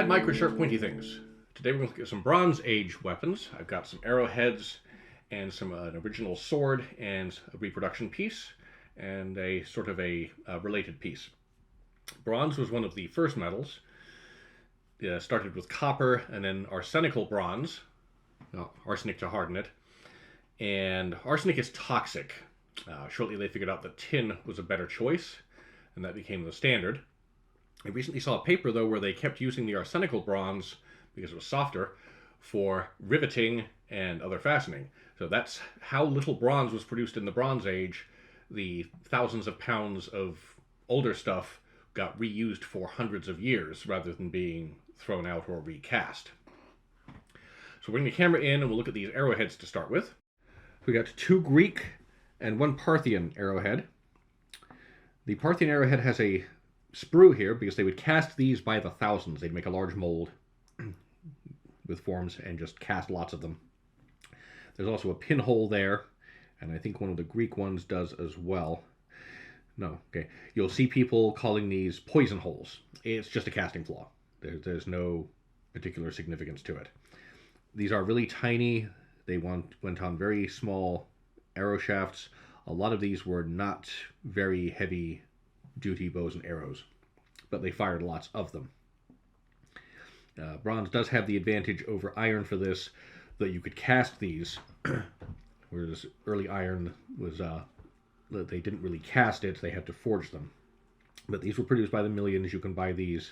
at Micro Sharp Pointy Things. Today we're going to look at some Bronze Age weapons. I've got some arrowheads and an original sword and a reproduction piece and a sort of a related piece. Bronze was one of the first metals. Started with copper and then arsenical bronze, arsenic to harden it. And arsenic is toxic. Shortly they figured out that tin was a better choice, and that became the standard. I recently saw a paper, though, where they kept using the arsenical bronze, because it was softer, for riveting and other fastening. So that's how little bronze was produced in the Bronze Age. The thousands of pounds of older stuff got reused for hundreds of years rather than being thrown out or recast. So we're bring the camera in and we'll look at these arrowheads to start with. We got 2 Greek and 1 Parthian arrowhead. The Parthian arrowhead has a sprue here because they would cast these by the thousands. They'd make a large mold with forms and just cast lots of them. There's also a pinhole there, and I think one of the Greek ones does as well. No, okay. You'll see people calling these poison holes. It's just a casting flaw. There's no particular significance to it. These are really tiny. They went on very small arrow shafts. A lot of these were not very heavy duty bows and arrows, but they fired lots of them. Bronze does have the advantage over iron for this, that you could cast these, whereas early iron was, they didn't really cast it, they had to forge them. But these were produced by the millions. You can buy these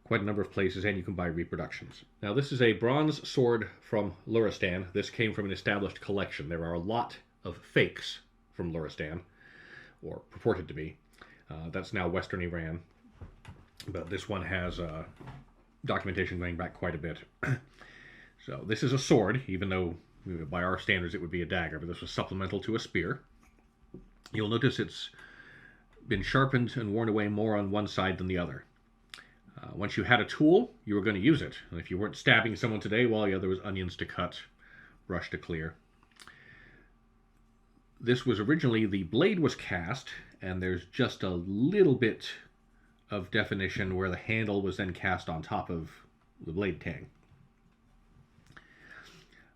quite a number of places, and you can buy reproductions. Now this is a bronze sword from Luristan. This came from an established collection. There are a lot of fakes from Luristan, or purported to be. That's now Western Iran, but this one has documentation going back quite a bit. So this is a sword, even though by our standards it would be a dagger, but this was supplemental to a spear. You'll notice it's been sharpened and worn away more on one side than the other. Once you had a tool, you were going to use it. And if you weren't stabbing someone today, well, yeah, there was onions to cut, brush to clear. This was originally, the blade was cast, and there's just a little bit of definition where the handle was then cast on top of the blade tang.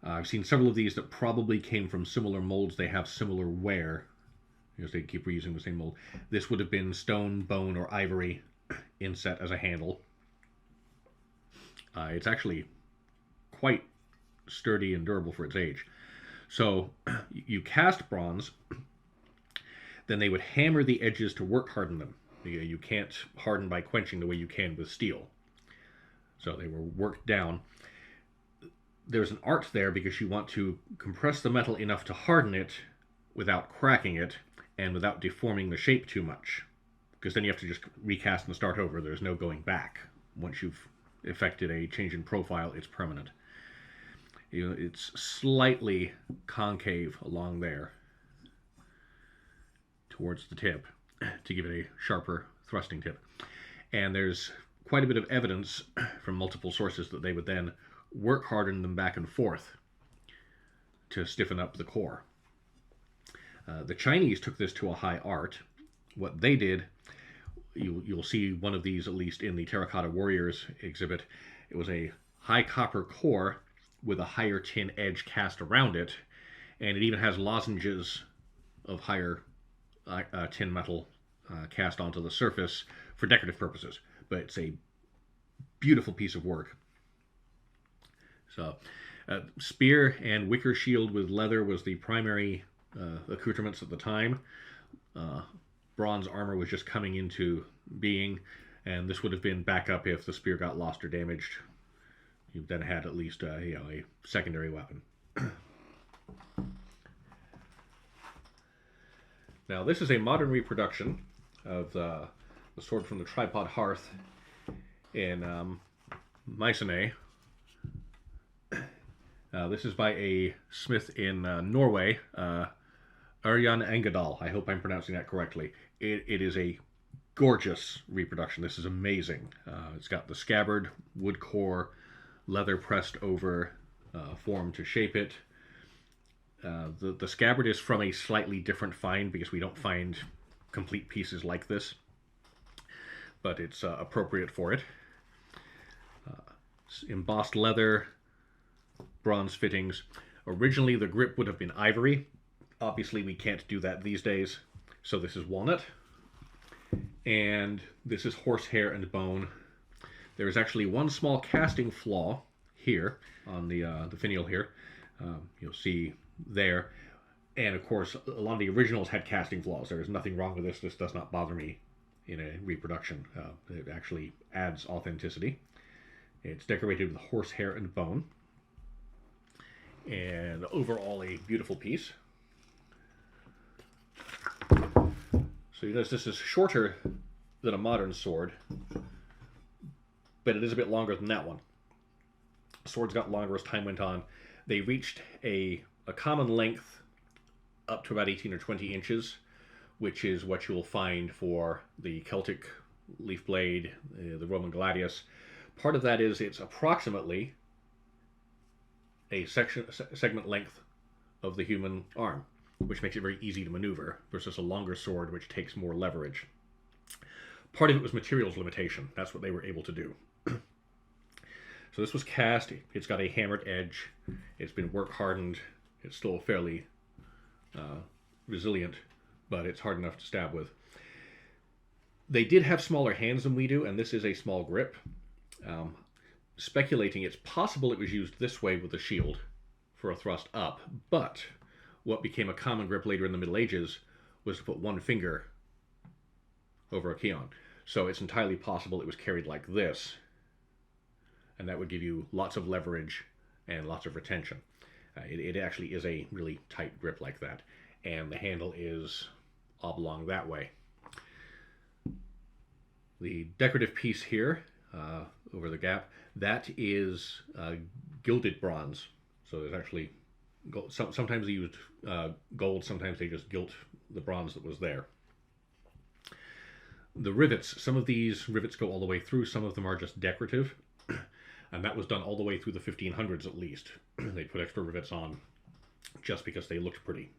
I've seen several of these that probably came from similar molds. They have similar wear, because they keep reusing the same mold. This would have been stone, bone, or ivory inset as a handle. It's actually quite sturdy and durable for its age. So you cast bronze, then they would hammer the edges to work harden them. You can't harden by quenching the way you can with steel. So they were worked down. There's an art there because you want to compress the metal enough to harden it without cracking it and without deforming the shape too much. Because then you have to just recast and start over. There's no going back. Once you've effected a change in profile, it's permanent. It's slightly concave along there towards the tip to give it a sharper thrusting tip. And there's quite a bit of evidence from multiple sources that they would then work harden them back and forth to stiffen up the core. The Chinese took this to a high art. What they did, you'll see one of these at least in the Terracotta Warriors exhibit. It was a high copper core with a higher tin edge cast around it, and it even has lozenges of higher tin metal cast onto the surface for decorative purposes. But it's a beautiful piece of work. So, spear and wicker shield with leather was the primary accoutrements at the time. Bronze armor was just coming into being, and this would have been backup if the spear got lost or damaged. You then had at least a secondary weapon. Now this is a modern reproduction of the sword from the tripod hearth in Mycenae. This is by a smith in Norway, Ørjan Engadal. I hope I'm pronouncing that correctly. It is a gorgeous reproduction. This is amazing. It's got the scabbard, wood core, leather pressed over, form to shape it. The scabbard is from a slightly different find because we don't find complete pieces like this, but it's appropriate for it. Embossed leather, bronze fittings. Originally, the grip would have been ivory. Obviously, we can't do that these days. So this is walnut. And this is horsehair and bone. There is actually one small casting flaw here on the finial here. You'll see there. And of course, a lot of the originals had casting flaws. There is nothing wrong with this. This does not bother me in a reproduction. It actually adds authenticity. It's decorated with horsehair and bone. And overall, a beautiful piece. So you notice this is shorter than a modern sword, but it is a bit longer than that one. Swords got longer as time went on. They reached a common length up to about 18 or 20 inches, which is what you will find for the Celtic leaf blade, the Roman gladius. Part of that is it's approximately a segment length of the human arm, which makes it very easy to maneuver, versus a longer sword, which takes more leverage. Part of it was materials limitation. That's what they were able to do. So this was cast. It's got a hammered edge. It's been work hardened. It's still fairly resilient, but it's hard enough to stab with. They did have smaller hands than we do, and this is a small grip. Speculating, it's possible it was used this way with the shield for a thrust up, but what became a common grip later in the Middle Ages was to put one finger over a keon. So it's entirely possible it was carried like this, and that would give you lots of leverage and lots of retention. It actually is a really tight grip like that, and the handle is oblong that way. The decorative piece here over the gap, that is gilded bronze. So there's actually gold. Sometimes they used gold, sometimes they just gilt the bronze that was there. The rivets, some of these rivets go all the way through, some of them are just decorative, and that was done all the way through the 1500s at least. They put extra rivets on just because they looked pretty.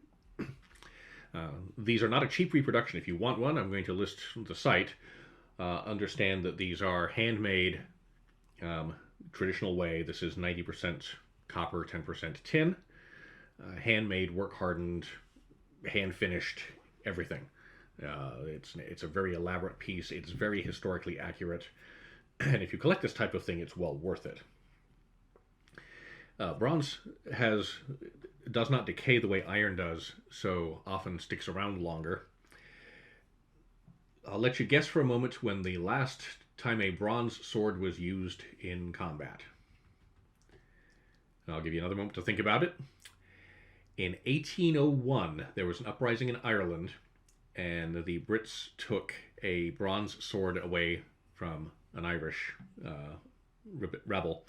These are not a cheap reproduction. If you want one, I'm going to list the site. Understand that these are handmade, traditional way. This is 90% copper, 10% tin. Handmade, work hardened, hand finished, everything. It's a very elaborate piece. It's very historically accurate. And if you collect this type of thing, it's well worth it. Bronze does not decay the way iron does, so often sticks around longer. I'll let you guess for a moment when the last time a bronze sword was used in combat. And I'll give you another moment to think about it. In 1801, there was an uprising in Ireland, and the Brits took a bronze sword away from an Irish rebel.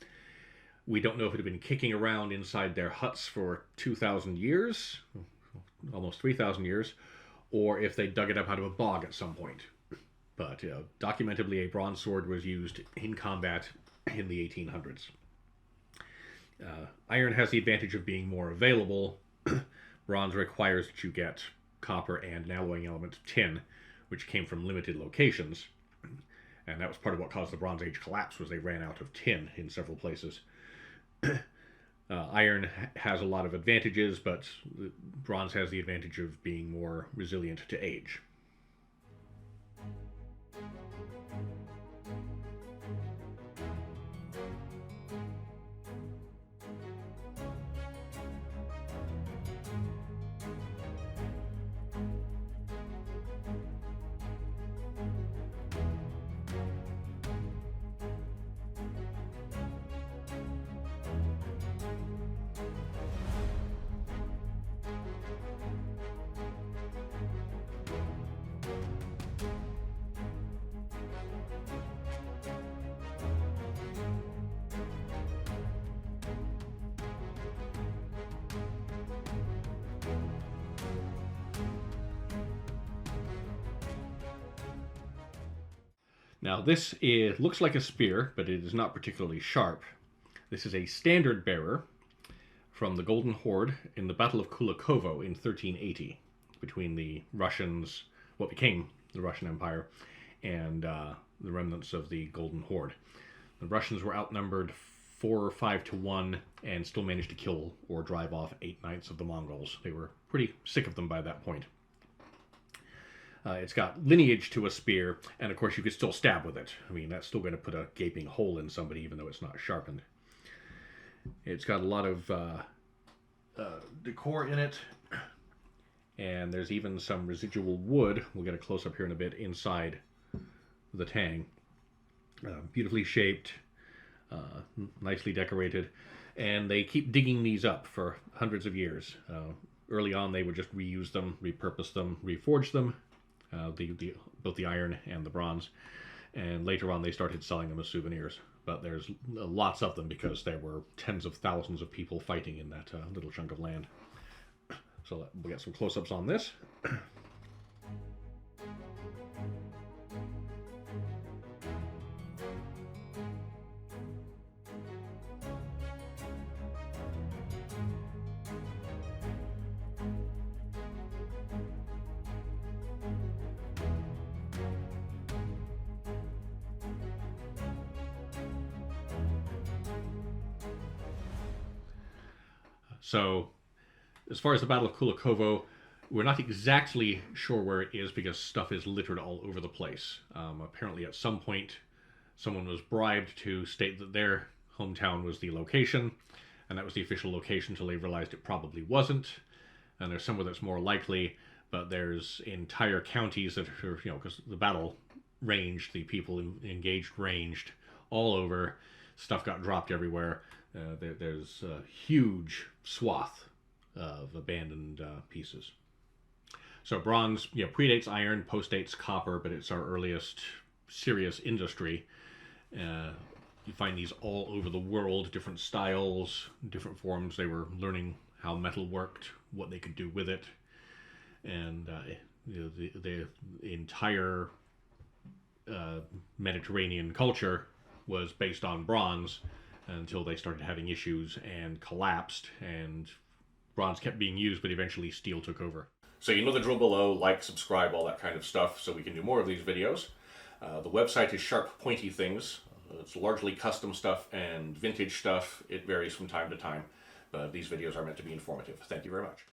We don't know if it had been kicking around inside their huts for 2,000 years, almost 3,000 years, or if they dug it up out of a bog at some point. But documentably, a bronze sword was used in combat in the 1800s. Iron has the advantage of being more available. Bronze requires that you get copper and an alloying element, tin, which came from limited locations. And that was part of what caused the Bronze Age collapse, was they ran out of tin in several places. Iron has a lot of advantages, but bronze has the advantage of being more resilient to age. Now this looks like a spear, but it is not particularly sharp. This is a standard bearer from the Golden Horde in the Battle of Kulikovo in 1380, between the Russians, what became the Russian Empire, and the remnants of the Golden Horde. The Russians were outnumbered 4 or 5 to 1 and still managed to kill or drive off 8/9 of the Mongols. They were pretty sick of them by that point. It's got lineage to a spear, and of course you could still stab with it. I mean, that's still going to put a gaping hole in somebody even though it's not sharpened. It's got a lot of decor in it, and there's even some residual wood. We'll get a close-up here in a bit inside the tang. Beautifully shaped, nicely decorated, and they keep digging these up for hundreds of years. Early on they would just reuse them, repurpose them, reforge them, both the iron and the bronze, and later on they started selling them as souvenirs. But there's lots of them because there were tens of thousands of people fighting in that little chunk of land. So we'll get some close-ups on this. So, as far as the Battle of Kulikovo, we're not exactly sure where it is because stuff is littered all over the place. Apparently at some point, someone was bribed to state that their hometown was the location, and that was the official location until they realized it probably wasn't. And there's somewhere that's more likely, but there's entire counties that are, because the battle ranged, the people engaged ranged all over. Stuff got dropped everywhere. There's a huge swath of abandoned pieces. So bronze, predates iron, postdates copper, but it's our earliest serious industry. You find these all over the world, different styles, different forms. They were learning how metal worked, what they could do with it, and the entire Mediterranean culture was based on bronze until they started having issues and collapsed, and bronze kept being used, but eventually steel took over. So you know the drill below, like, subscribe, all that kind of stuff, so we can do more of these videos. The website is Sharp Pointy Things. It's largely custom stuff and vintage stuff. It varies from time to time, but these videos are meant to be informative. Thank you very much.